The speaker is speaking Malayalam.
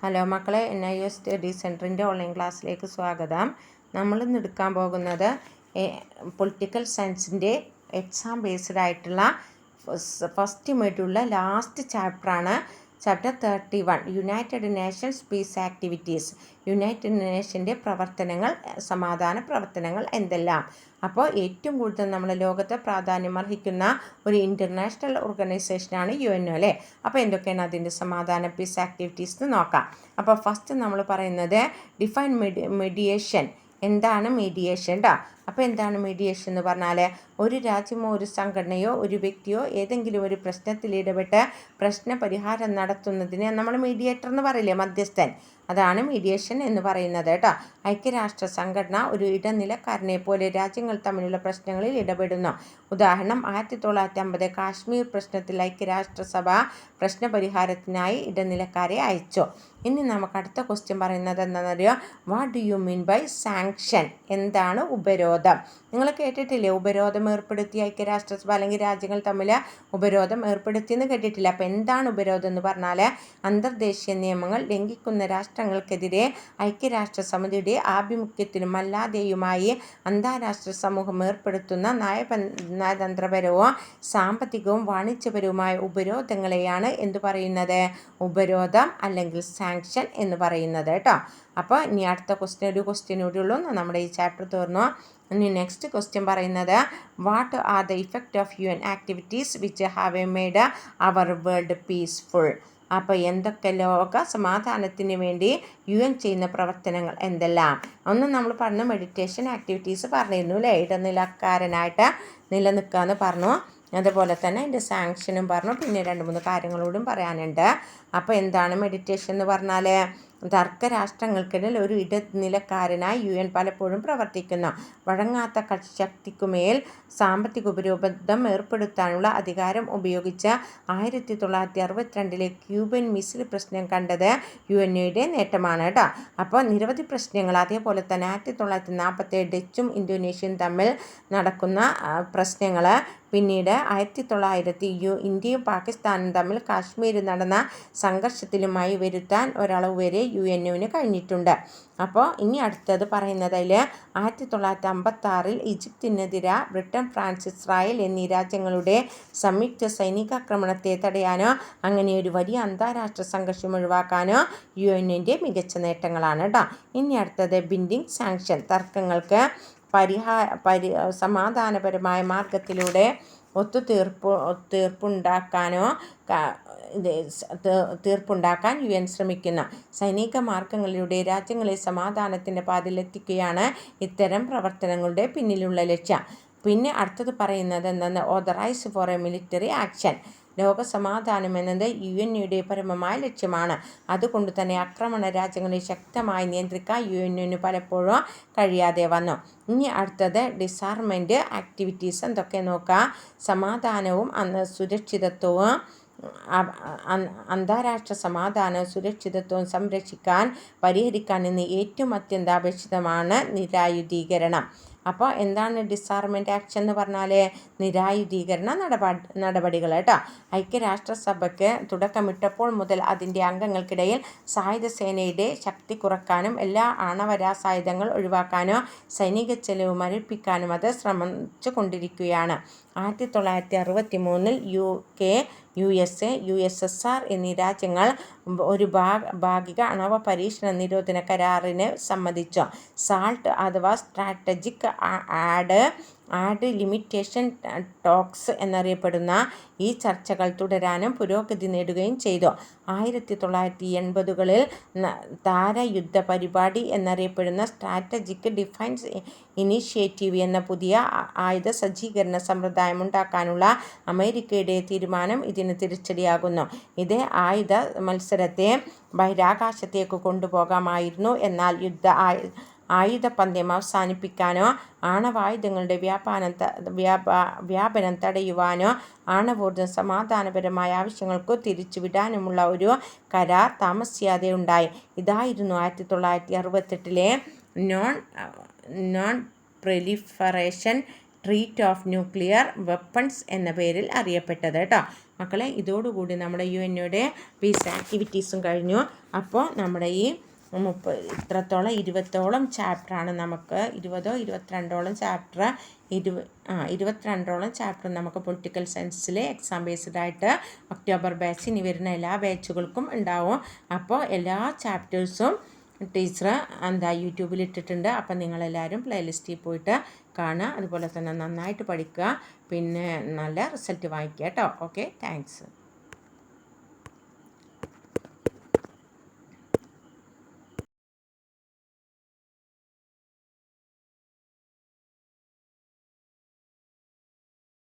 ഹലോ മക്കളെ, NIS സ്റ്റഡി സെൻറ്ററിൻ്റെ ഓൺലൈൻ ക്ലാസ്സിലേക്ക് സ്വാഗതം. നമ്മളിന്ന് എടുക്കാൻ പോകുന്നത് പൊളിറ്റിക്കൽ സയൻസിൻ്റെ എക്സാം ബേസ്ഡ് ആയിട്ടുള്ള ഫസ്റ്റ് മൊഡ്യൂളിലെ ലാസ്റ്റ് ചാപ്റ്ററാണ്. Chapter 31 United Nations peace activities. United നേഷൻ്റെ പ്രവർത്തനങ്ങൾ, സമാധാന പ്രവർത്തനങ്ങൾ എന്തെല്ലാം. അപ്പോൾ ഏറ്റവും കൂടുതൽ നമ്മുടെ ലോകത്ത് പ്രാധാന്യം അർഹിക്കുന്ന ഒരു ഇൻ്റർനാഷണൽ ഓർഗനൈസേഷനാണ് UNO അല്ലേ. അപ്പോൾ എന്തൊക്കെയാണ് അതിൻ്റെ സമാധാന പീസ് ആക്ടിവിറ്റീസ് എന്ന് നോക്കാം. അപ്പോൾ ഫസ്റ്റ് നമ്മൾ പറയുന്നത് ഡിഫൈൻ മെഡിയേഷൻ. എന്താണ് മീഡിയേഷൻ ട്ടോ. അപ്പോൾ എന്താണ് മീഡിയേഷൻ എന്ന് പറഞ്ഞാൽ, ഒരു രാജ്യമോ ഒരു സംഘടനയോ ഒരു വ്യക്തിയോ ഏതെങ്കിലും ഒരു പ്രശ്നത്തിൽ ഇടപെട്ട് പ്രശ്ന പരിഹാരം നടത്തുന്നതിനെ നമ്മൾ മീഡിയേറ്റർ എന്ന് പറയില്ലേ, മധ്യസ്ഥൻ. അതാണ് മീഡിയേഷൻ എന്ന് പറയുന്നത് കേട്ടോ. ഐക്യരാഷ്ട്ര സംഘടന ഒരു ഇടനിലക്കാരനെ പോലെ രാജ്യങ്ങൾ തമ്മിലുള്ള പ്രശ്നങ്ങളിൽ ഇടപെടുന്നു. ഉദാഹരണം, 1950 കാശ്മീർ പ്രശ്നത്തിൽ ഐക്യരാഷ്ട്രസഭ പ്രശ്നപരിഹാരത്തിനായി ഇടനിലക്കാരെ അയച്ചു. ഇനി നമുക്ക് അടുത്ത ക്വസ്റ്റ്യൻ പറയുന്നത് എന്താണെന്നറിയോ? What do you mean by sanction? എന്താണ് ഉപരോധം? നിങ്ങൾ കേട്ടിട്ടില്ലേ, ഉപരോധം ഏർപ്പെടുത്തി ഐക്യരാഷ്ട്രസഭ അല്ലെങ്കിൽ രാജ്യങ്ങൾ തമ്മിൽ ഉപരോധം ഏർപ്പെടുത്തിയെന്ന് കേട്ടിട്ടില്ല. അപ്പോൾ എന്താണ് ഉപരോധം എന്ന് പറഞ്ഞാൽ, അന്തർദേശീയ നിയമങ്ങൾ ലംഘിക്കുന്ന രാഷ്ട്രങ്ങൾക്കെതിരെ ഐക്യരാഷ്ട്രസമിതിയുടെ ആഭിമുഖ്യത്തിലും അല്ലാതെയുമായി അന്താരാഷ്ട്ര സമൂഹം ഏർപ്പെടുത്തുന്ന നയതന്ത്രപരവും സാമ്പത്തികവും വാണിജ്യപരവുമായ ഉപരോധങ്ങളെയാണ് എന്തു പറയുന്നത്? ഉപരോധം അല്ലെങ്കിൽ സാങ്ഷൻ എന്ന് പറയുന്നത് കേട്ടോ. അപ്പോൾ ഇനി അടുത്ത ഒരു ക്വസ്റ്റ്യൻ കൂടി ഉള്ളൂ, നമ്മുടെ ഈ ചാപ്റ്റർ തീർന്നു. ഇനി നെക്സ്റ്റ് ക്വസ്റ്റ്യൻ പറയുന്നത്, what are the effect of UN activities which have made our world peaceful? അപ്പോൾ എന്തൊക്കെ ലോക സമാധാനത്തിന് വേണ്ടി UN ചെയ്യുന്ന പ്രവർത്തനങ്ങൾ എന്തെല്ലാം? ഒന്ന് നമ്മൾ പറഞ്ഞു, മെഡിറ്റേഷൻ ആക്ടിവിറ്റീസ് പറഞ്ഞിരുന്നു അല്ലേ, ഇടനിലക്കാരനായിട്ട് നിലനിൽക്കാമെന്ന് പറഞ്ഞു. അതുപോലെ തന്നെ അതിൻ്റെ സാങ്ഷനും പറഞ്ഞു. പിന്നെ 2-3 കാര്യങ്ങളോടും പറയാനുണ്ട്. അപ്പോൾ എന്താണ് മെഡിറ്റേഷൻ എന്ന് പറഞ്ഞാൽ, തർക്ക രാഷ്ട്രങ്ങൾക്കിടയിൽ ഒരു ഇടനിലക്കാരനായി UN പലപ്പോഴും പ്രവർത്തിക്കുന്നു. വഴങ്ങാത്ത ശക്തിക്കുമേൽ സാമ്പത്തിക ഉപരോധം ഏർപ്പെടുത്താനുള്ള അധികാരം ഉപയോഗിച്ച് 1962 ക്യൂബൻ മിസൈൽ പ്രശ്നം കണ്ടത് UNOയുടെ നേട്ടമാണ് കേട്ടോ. അപ്പോൾ നിരവധി പ്രശ്നങ്ങൾ, അതേപോലെ തന്നെ 1947 ഡച്ചും ഇന്തോനേഷ്യയും തമ്മിൽ നടക്കുന്ന പ്രശ്നങ്ങൾ, പിന്നീട് 1900 ഇന്ത്യയും പാകിസ്ഥാനും തമ്മിൽ കാശ്മീരിൽ നടന്ന സംഘർഷത്തിലുമായി വരുത്താൻ ഒരളവ് വരെ UNOന് കഴിഞ്ഞിട്ടുണ്ട്. അപ്പോൾ ഇനി അടുത്തത് പറയുന്നതിൽ 1956 ഈജിപ്തിനെതിരെ ബ്രിട്ടൻ, ഫ്രാൻസ്, ഇസ്രായേൽ എന്നീ രാജ്യങ്ങളുടെ സംയുക്ത സൈനികാക്രമണത്തെ തടയാനോ അങ്ങനെ ഒരു വലിയ അന്താരാഷ്ട്ര സംഘർഷം ഒഴിവാക്കാനോ UNOൻ്റെ മികച്ച നേട്ടങ്ങളാണ് കേട്ടോ. ഇനി അടുത്തത് ബിൻഡിങ് സാങ്ഷൻ. തർക്കങ്ങൾക്ക് സമാധാനപരമായ മാർഗത്തിലൂടെ തീർപ്പുണ്ടാക്കാൻ UN ശ്രമിക്കുന്ന സൈനിക മാർഗങ്ങളിലൂടെ രാജ്യങ്ങളെ സമാധാനത്തിൻ്റെ പാതയിലെത്തിക്കുകയാണ് ഇത്തരം പ്രവർത്തനങ്ങളുടെ പിന്നിലുള്ള ലക്ഷ്യം. പിന്നെ അടുത്തത് പറയുന്നത് എന്താണ്? Authorise for a military action. ലോക സമാധാനം എന്നത് UNOയുടെ പരമമായ ലക്ഷ്യമാണ്. അതുകൊണ്ട് തന്നെ ആക്രമണ രാജ്യങ്ങളെ ശക്തമായി നിയന്ത്രിക്കാൻ UNOന് പലപ്പോഴും കഴിയാതെ വന്നു. ഇനി അടുത്തത് ഡിസാർമെൻറ്റ് ആക്ടിവിറ്റീസ് എന്തൊക്കെ നോക്കാം. സമാധാനവും സുരക്ഷിതത്വവും അന്താരാഷ്ട്ര സമാധാനവും സുരക്ഷിതത്വവും സംരക്ഷിക്കാൻ, പരിഹരിക്കാൻ ഇന്ന് ഏറ്റവും അത്യന്താപേക്ഷിതമാണ് നിരായുധീകരണം. അപ്പോൾ എന്താണ് ഡിസാർമെൻറ്റ് ആക്ഷൻ എന്ന് പറഞ്ഞാൽ? നിരായുധീകരണ നടപടികൾ കേട്ടോ. ഐക്യരാഷ്ട്രസഭയ്ക്ക് തുടക്കമിട്ടപ്പോൾ മുതൽ അതിൻ്റെ അംഗങ്ങൾക്കിടയിൽ സായുധ സേനയുടെ ശക്തി കുറയ്ക്കാനും എല്ലാ ആണവ രാസായുധങ്ങൾ ഒഴിവാക്കാനോ സൈനിക ചെലവ് മരവിപ്പിക്കാനും അത് ശ്രമിച്ചു കൊണ്ടിരിക്കുകയാണ്. 1963 UK, USA, USSR എന്നീ രാജ്യങ്ങൾ ഒരു ഭാഗിക ആണവ പരീക്ഷണ നിരോധന കരാറിന് സമ്മതിച്ചു. സാൾട്ട് അഥവാ സ്ട്രാറ്റജിക് ആഡ് ലിമിറ്റേഷൻ ടോക്സ് എന്നറിയപ്പെടുന്ന ഈ ചർച്ചകൾ തുടരാനും പുരോഗതി നേടുകയും ചെയ്തു. 1980കളിൽ താരയുദ്ധ പരിപാടി എന്നറിയപ്പെടുന്ന സ്ട്രാറ്റജിക് ഡിഫൻസ് ഇനീഷ്യേറ്റീവ് എന്ന പുതിയ ആയുധ സജ്ജീകരണ സമ്പ്രദായം ഉണ്ടാക്കാനുള്ള അമേരിക്കയുടെ തീരുമാനം ഇതിന് തിരിച്ചടിയാകുന്നു. ഇത് ആയുധ മത്സരത്തെ ബഹിരാകാശത്തേക്ക് കൊണ്ടുപോകാമായിരുന്നു. എന്നാൽ ആയുധപന്യം അവസാനിപ്പിക്കാനോ ആണവായുധങ്ങളുടെ വ്യാപനം തടയുവാനോ ആണവോർജ്ജം സമാധാനപരമായ ആവശ്യങ്ങൾക്ക് തിരിച്ചുവിടാനുമുള്ള ഒരു കരാർ താമസിയാതെ ഉണ്ടായി. ഇതായിരുന്നു 1968 non proliferation treaty of nuclear weapons എന്ന പേരിൽ അറിയപ്പെട്ടത് കേട്ടോ. മക്കളെ, ഇതോടുകൂടി നമ്മുടെ UNOയുടെ പീസ് ആക്ടിവിറ്റീസും കഴിഞ്ഞു. അപ്പോൾ നമ്മുടെ ഈ 20ഓളം ചാപ്റ്ററാണ് നമുക്ക്, 20ഓ 22ഓളം ചാപ്റ്റർ 22ഓളം ചാപ്റ്റർ നമുക്ക് പൊളിറ്റിക്കൽ സയൻസിലെ എക്സാം ബേസ്ഡ് ആയിട്ട് ഒക്ടോബർ ബാച്ച് ഇനി വരുന്ന എല്ലാ ബാച്ചുകൾക്കും ഉണ്ടാവും. അപ്പോൾ എല്ലാ ചാപ്റ്റേഴ്സും ടീച്ചർ യൂട്യൂബിൽ ഇട്ടിട്ടുണ്ട്. അപ്പം നിങ്ങളെല്ലാവരും പ്ലേലിസ്റ്റിൽ പോയിട്ട് കാണുക. അതുപോലെ തന്നെ നന്നായിട്ട് പഠിക്കുക, പിന്നെ നല്ല റിസൾട്ട് വാങ്ങിക്കുക കേട്ടോ. Okay, thanks.